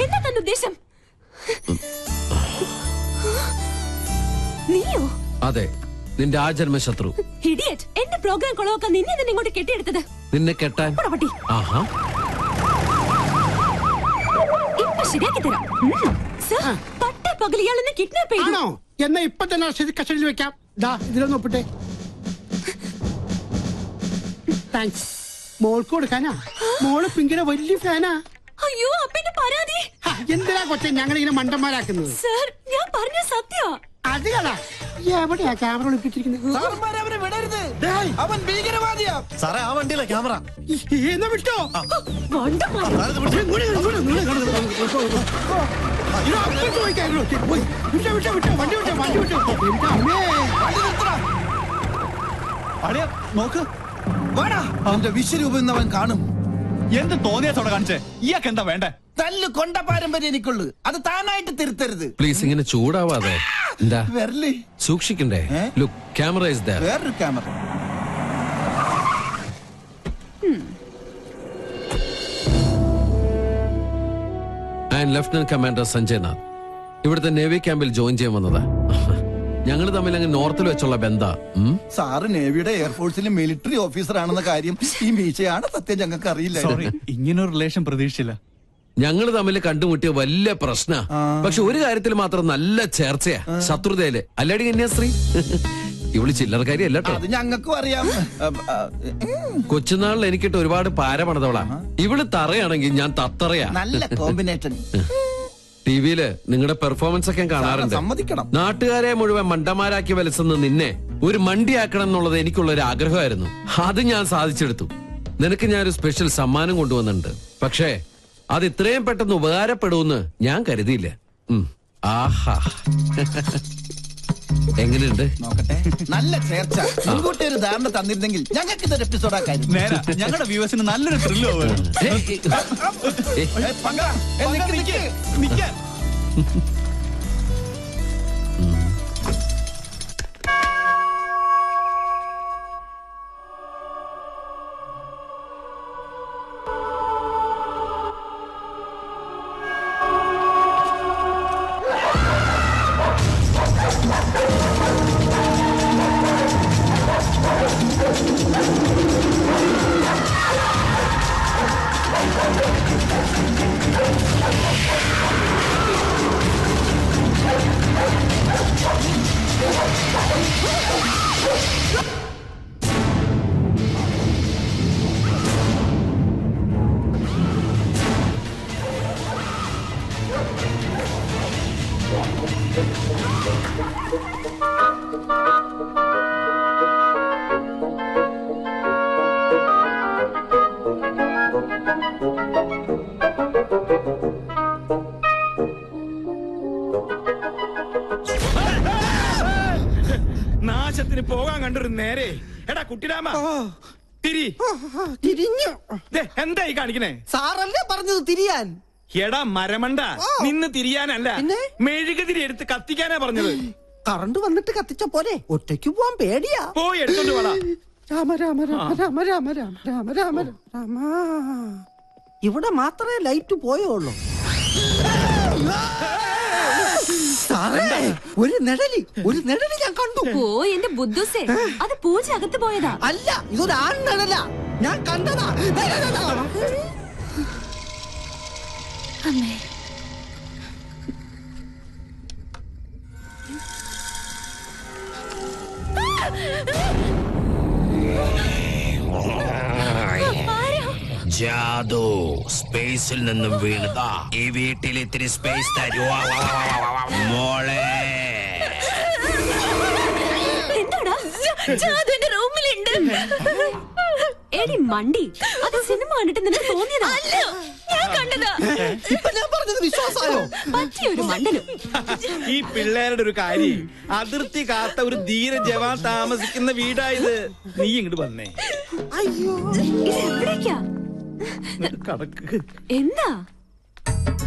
എന്താ തന്റെ ഉദ്ദേശം? നീയോ? അതെ, നിന്റെ ആജന്മ ശത്രു. ഇഡിയറ്റ്! എന്റെ പ്രോഗ്രാം കൊളവാക്കാൻ നിന്നെ തന്നെ ഇങ്ങോട്ട് കെട്ടിയെടുത്തത്. നിന്നെ കെട്ടാൻ? ആഹാ, ഇപ്പൊ ശരിയാക്കി തരാം. പട്ടേ പകൽ ഇയാളെന്നെ കിഡ്നാപ്പ് ചെയ്തു. എന്നാ ഇപ്പൊ തന്നെ കസ്റ്റഡിയിൽ വെക്കാം. ഇതിലൊന്ന് ഒപ്പിട്ടെ. താങ്ക്സ്. മോൾക്ക് കൊടുക്കാനാ? മോള് പിങ്കിയുടെ വലിയ ഫാനാ. അയ്യോ, അപ്പന്റെ പരാതി. എന്തിനാ കൊച്ചെ ഞങ്ങളിങ്ങനെ മണ്ടന്മാരാക്കുന്നത്? സർ, ഞാൻ പറഞ്ഞ സത്യ. അത് കളാ. എവിടെയാ ക്യാമറ ഒളിപ്പിച്ചിരിക്കുന്നത്? അവൻ ഭീകരവാദിയാ സാറേ. ആ വണ്ടിയിലെ ക്യാമറ എന്നാ വിട്ടോ. നോക്ക്, എന്റെ വിശ്വരൂപം ഇന്ന് അവൻ കാണും. എന്ത് തോന്നിയാത്തോടെ കാണിച്ചേ? ഇയാൾക്ക് എന്താ വേണ്ടേ? തല്ല് കൊണ്ട പാരമ്പര്യം എനിക്കുള്ളു. അത് താനായിട്ട് തിരുത്തരുത് പ്ലീസ്. ഇങ്ങനെ ചൂടാവാതെ. എന്താ വരല്ലേ? സൂക്ഷിക്കണ്ടേ? Look, camera is there. വേറൊരു camera. And lieutenant commander Sanjay Nath ഇവിടുത്തെ നേവി ക്യാമ്പിൽ ജോയിൻ ചെയ്യാൻ വന്നതാ. ഞങ്ങൾ തമ്മിൽ അങ്ങ് നോർത്തിൽ വെച്ചുള്ള ബന്ധാ. സാറ് നേവിയുടെ എയർഫോഴ്സിലെ മിലിറ്ററി ഓഫീസർ ആണെന്ന കാര്യം ഈ മീശയാണ് സത്യം ഞങ്ങൾക്ക് അറിയില്ല. ഇങ്ങനൊരു റിലേഷൻ പ്രതീക്ഷിച്ചില്ല. ഞങ്ങൾ തമ്മിൽ കണ്ടുമുട്ടിയ വലിയ പ്രശ്ന. പക്ഷെ ഒരു കാര്യത്തിൽ മാത്രം നല്ല ചേർച്ചയാ, ശത്രുതയില്. അല്ലാടി കന്യാസ്ത്രീ? ഇവള് ചില്ലറക്കാരി അല്ലട്ടോ. അത് ഞങ്ങൾക്കും അറിയാം. കൊച്ചുനാളിൽ എനിക്കിട്ട് ഒരുപാട് പാര പണിതവളാ. ഇവള് തറയാണെങ്കിൽ ഞാൻ തത്തറയാ. നല്ല കോമ്പിനേഷൻ. ടിവിയില് നിങ്ങളുടെ പെർഫോമൻസ് ഒക്കെ കാണാറുണ്ട്. സമ്മതിക്കണം. നാട്ടുകാരെ മുഴുവൻ മണ്ടന്മാരാക്കി വലസുന്ന നിന്നെ ഒരു മണ്ടിയാക്കണം എന്നുള്ളത് എനിക്കുള്ള ഒരു ആഗ്രഹമായിരുന്നു. അത് ഞാൻ സാധിച്ചെടുത്തു. നിനക്ക് ഞാനൊരു സ്പെഷ്യൽ സമ്മാനം കൊണ്ടുവന്നിട്ടുണ്ട്. പക്ഷേ അത് ഇത്രയും പെട്ടെന്ന് ഉപകാരപ്പെടുമെന്ന് ഞാൻ കരുതിയില്ല. ആഹാ, എങ്ങനെയുണ്ട്? നോക്കട്ടെ. നല്ല ചേർച്ച. മുൻകൂട്ടി ഒരു ധാരണ തന്നിരുന്നെങ്കിൽ ഞങ്ങൾക്ക് ഇതൊരു എപ്പിസോഡാക്കായിരുന്നു. ഞങ്ങളുടെ വ്യൂവേഴ്സിന് നല്ലൊരു ത്രില്ലോ. നാശത്തിന് പോകാൻ കണ്ടൊരു നേരെ. എടാ കുട്ടിരാമ, തിരിഞ്ഞു. എന്തായി കാണിക്കണേ? സാറല്ലേ പറഞ്ഞത് തിരിയാൻ? എടാ മരമണ്ട, നിന്ന് തിരിയാനല്ല, മെഴുകുതിരി എടുത്ത് കത്തിക്കാനാ പറഞ്ഞത്. കറണ്ട് വന്നിട്ട് കത്തിച്ച പോലെ ഒറ്റയ്ക്ക് പോവാൻ പേടിയാ. പോയി എടുത്തോണ്ട് വേടാ. രാമ രാമ രാമ രാമ രാമ രാമ രാമ രാമ. ഇവിടെ മാത്രമേ ലൈറ്റ് പോയുള്ളൂ. ഒരു നിഴലി ഞാൻ കണ്ടു. ഓ എന്റെ ബുദ്ധുസേ, അത് പൂജ അകത്ത് പോയതാ. അല്ല, ഇതൊരു ആൺ നിഴലാ. ഞാൻ കണ്ടതാ. അമ്മേ, ജാദു സ്പേസിൽ നിന്നും വീണതാ. ഈ വീട്ടിൽ ഇത്തിരി സ്പേസ് തരുവാ മോളെ. എന്താടാ? ജാദു എന്റെ റൂമിലുണ്ട്. എടി മണ്ടി, അത് സിനിമ കണ്ടിട്ട് നിനക്ക് തോന്നിയതാ? ഞാൻ കണ്ടതാ. ഇപ്പൊ ഞാൻ പറഞ്ഞത് വിശ്വാസമായോ? പറ്റിയൊരു മണ്ടനും. ഈ പിള്ളേരുടെ ഒരു കാര്യം, അതിർത്തി കാത്ത ഒരു ധീര ജവാൻ താമസിക്കുന്ന വീടായത്. നീ ഇങ്ങോട്ട് വന്നേ. അയ്യോ, എവിടേക്കാ? കടക്ക്. എന്താ?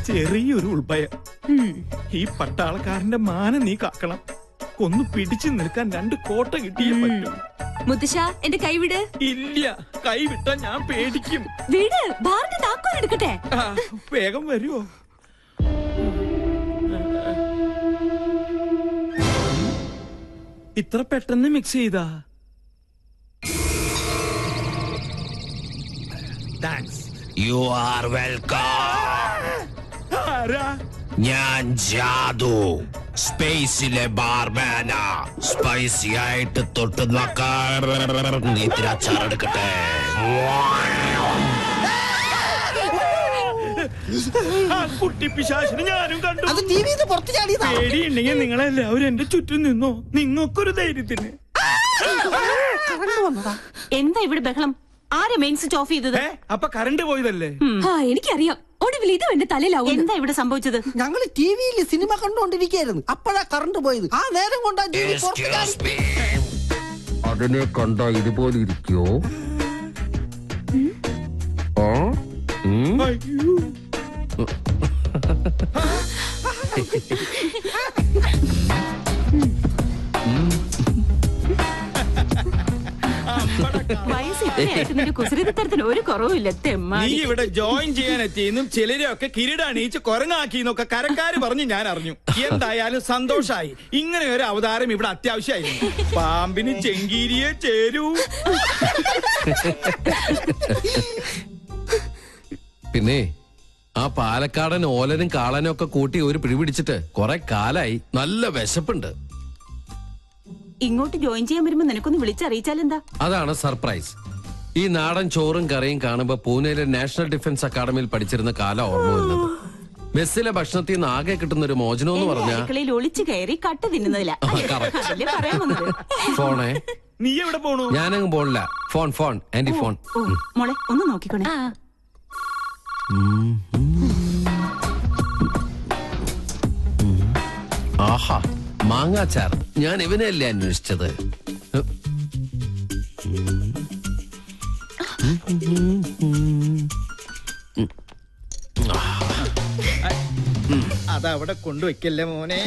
ചെറിയൊരു ഉൾഭയം. ഈ പട്ടാളക്കാരന്റെ മാനം നീ കാക്കണം. ഒന്ന് പിടിച്ചു നിൽക്കാൻ 2 കോട്ട കിട്ടിയേ പറ്റും. മുത്തശ്ശ എന്റെ കൈ വിട്. ഇല്ല, കൈ വിട്ടാ ഞാൻ പേടിക്കും. വീട് ബാറിന്റെ താക്കോൽ എടുക്കട്ടെ. ആ, വേഗം വരുമോ? ഇത്ര പെട്ടെന്ന് മിക്സ് ചെയ്താ? താങ്ക്സ്. You are welcome. ആരാ? ഞാൻ ജാദു, സ്പേസിലെ ബാർമാന. സ്പൈസി ആയിട്ട് തൊട്ട് നോക്കാൻ ഇത്തിരി അച്ചാറെടുക്കട്ടെ. ആ കുട്ടി പിശാചിനെ ഞാനും കണ്ടു. അത് ടിവിന്ന് പുറത്ത് ചാടിയതാ. പേടിയുണ്ടെങ്കിൽ നിങ്ങളെല്ലാവരും എന്റെ ചുറ്റും നിന്നോ. നിങ്ങൾക്കൊരു ധൈര്യത്തിന്. കറണ്ട് വന്നതാ. എന്താ ഇവിടെ ബഹളം? ആരാ മെയിൻ സ്വിച്ച് ഓഫ് ചെയ്തത്? അപ്പൊ കറണ്ട് പോയതല്ലേ? എനിക്കറിയാം. ഒടുവിൽ ഇത് എന്റെ തലയിലാവും. എന്താ ഇവിടെ സംഭവിച്ചത്? ഞങ്ങള് ടിവിയിൽ സിനിമ കണ്ടുകൊണ്ടിരിക്കുകയായിരുന്നു. അപ്പോഴാ കറണ്ട് പോയത്. ആ നേരം കൊണ്ടാ ടിവി പുറത്ത് ചാടി. Excuse me. അതിനെ കണ്ട ഇതുപോലെ ഇരിക്കോ? അയ്യോ. വയസ്സ് ഇത്രയായിട്ട് നിന്റെ കുസൃതിത്തരത്തിന് ഒരു കുറവുമില്ല. നീ തെമ്മാടി. ഇവിടെ ജോയിൻ ചെയ്യാൻ എത്തിയെന്നും ചിലരെയൊക്കെ കിരീടണീച്ച് കൊരങ്ങാക്കിന്നൊക്കെ കരക്കാര് പറഞ്ഞ് ഞാൻ അറിഞ്ഞു. എന്തായാലും സന്തോഷായി. ഇങ്ങനെ ഒരു അവതാരം ഇവിടെ അത്യാവശ്യമായിരുന്നു. പാമ്പിന് ചെങ്കീരിയെ ചേരൂ. പിന്നെ ആ പാലക്കാടൻ ഓലനും കാളനും ഒക്കെ കൂട്ടി ഒരു പിടിപിടിച്ചിട്ട് കുറെ കാലായി. നല്ല വിശപ്പുണ്ട്. ഇങ്ങോട്ട് ജോയിൻ ചെയ്യാൻ വരുമ്പോ നിനക്കൊന്ന് വിളിച്ചറിയിച്ചാലെന്താ? അതാണ് സർപ്രൈസ്. ഈ നാടൻ ചോറും കറിയും കാണുമ്പോ പൂനെയിലെ നാഷണൽ ഡിഫൻസ് അക്കാദമിയിൽ പഠിച്ചിരുന്ന കാലം ഓർമ്മ വരുന്നത്. മെസ്സിലെ ഭക്ഷണത്തിൽ നിന്ന് ആകെ കിട്ടുന്ന ഒരു മോചനം എന്ന് പറഞ്ഞാൽ അടുക്കളയിൽ ഒളിച്ചു കയറി കട്ട് തിന്നുന്നതില്ല. അതല്ലേ പറയാൻ വന്നത്? ഫോണേ. നീ എവിടെ പോണു? ഞാനങ്ങ് പോണില്ല. Phone anti phone. ഓ, മോളെ ഒന്ന് നോക്കിക്കോണേ. ആഹാ, മാങ്ങാച്ചാർ. ഞാൻ ഇവനെയല്ലേ അന്വേഷിച്ചത്. അതവിടെ കൊണ്ടുവയ്ക്കല്ലേ മോനെ.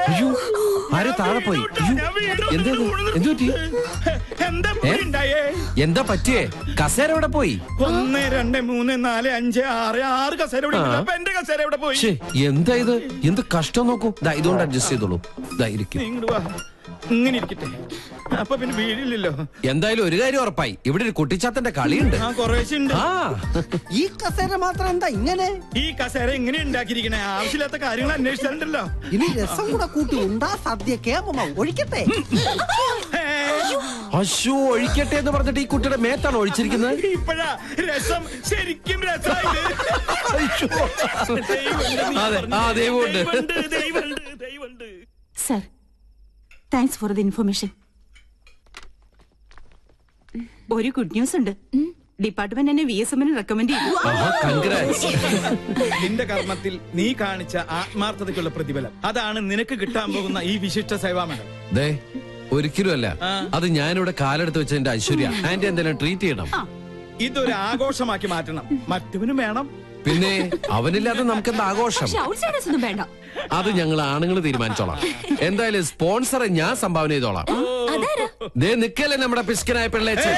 അയ്യോ, ആരോ താഴെ പോയി. എന്താ പറ്റി? എന്താ ഉണ്ടായേ? എന്താ പറ്റിയേ? കസേര എവിടെ പോയി? 1 2 3 4 5 6 കസേര ഇവിടെ ഉണ്ട്. അപ്പൊ എന്റെ കസേര എവിടെ പോയി? ശ്ശേ, എന്താ ഇത്? എന്ത് കഷ്ടം നോക്കൂ. ദാ ഇതുകൊണ്ട് അഡ്ജസ്റ്റ് ചെയ്തോളൂ. ദാ ഇരിക്കും. നീ ഇങ്ങോട്ട് വാ. ഇങ്ങനെ ഇരിക്കട്ടെ. അപ്പൊ പിന്നെ വീടില്ലല്ലോ. എന്തായാലും ഒരു കാര്യം ഉറപ്പായി. ഇവിടെ ഒരു കുട്ടിച്ചാത്തന്റെ കളിയുണ്ട്. ആ കുറേശ്ശെ ഉണ്ട്. ആ ഈ കസേര മാത്രം എന്താ ഇങ്ങനെ? ഈ കസേര എങ്ങനെ ഉണ്ടാക്കിയിരിക്കണേ? ആവശ്യമില്ലാത്ത കാര്യങ്ങൾ അന്വേഷിച്ചിട്ടുണ്ടല്ലോ. ഇനി രസം കൂടെ കൂട്ടി ഉണ്ടാ സദ്യ കേമമാവും. ഒഴിക്കട്ടെ. അശോ, ഒഴിക്കട്ടെ എന്ന് പറഞ്ഞിട്ട് ഈ കുട്ടിയുടെ മേത്താണ് ഒഴിച്ചിരിക്കുന്നത്. ഇപ്പഴാ രസം ശരിക്കും രസമായത്. അതെ, ആ ദൈവമുണ്ട്. ദൈവമുണ്ട്. Sir, thanks for the information. ഒരു ഗുഡ് ന്യൂസ് ഉണ്ട്. ഡിപ്പാർട്ട്മെന്റ് എന്നെ VSM റെക്കമെൻഡ് ചെയ്തു. കൺഗ്രാറ്റ്സ്. നിന്റെ കർമ്മത്തിൽ നീ കാണിച്ച ആത്മാർത്ഥതയ്ക്കുള്ള പ്രതിഫലം അതാണ് നിനക്ക് കിട്ടാൻ പോകുന്ന ഈ വിശിഷ്ട സേവാ മെഡൽ. ദേ, ഒരിക്കലും അല്ല. അത് ഞാനിവിടെ കാലെടുത്ത് വെച്ചതിന്റെ ഐശ്വര്യ. ആന്റി എന്തെങ്കിലും ട്രീറ്റ് ചെയ്യണം. ഇതൊരു ആഘോഷമാക്കി മാറ്റണം. മറ്റവനും വേണം. പിന്നെ അവനില്ലാതെ നമുക്കെന്താ ആഘോഷം? പക്ഷെ ഔട്ട്സൈഡേഴ്സ് ഒന്നും വേണ്ട. അത് ഞങ്ങൾ ആണുങ്ങൾ തീരുമാനിച്ചോളാം. എന്തായാലും സ്പോൺസറെ ഞാൻ സംഭാവന ചെയ്തോളാം. ദേ നിക്കല്ലേ നമ്മുടെ പിസ്കനായ പിള്ളേച്ചൻ.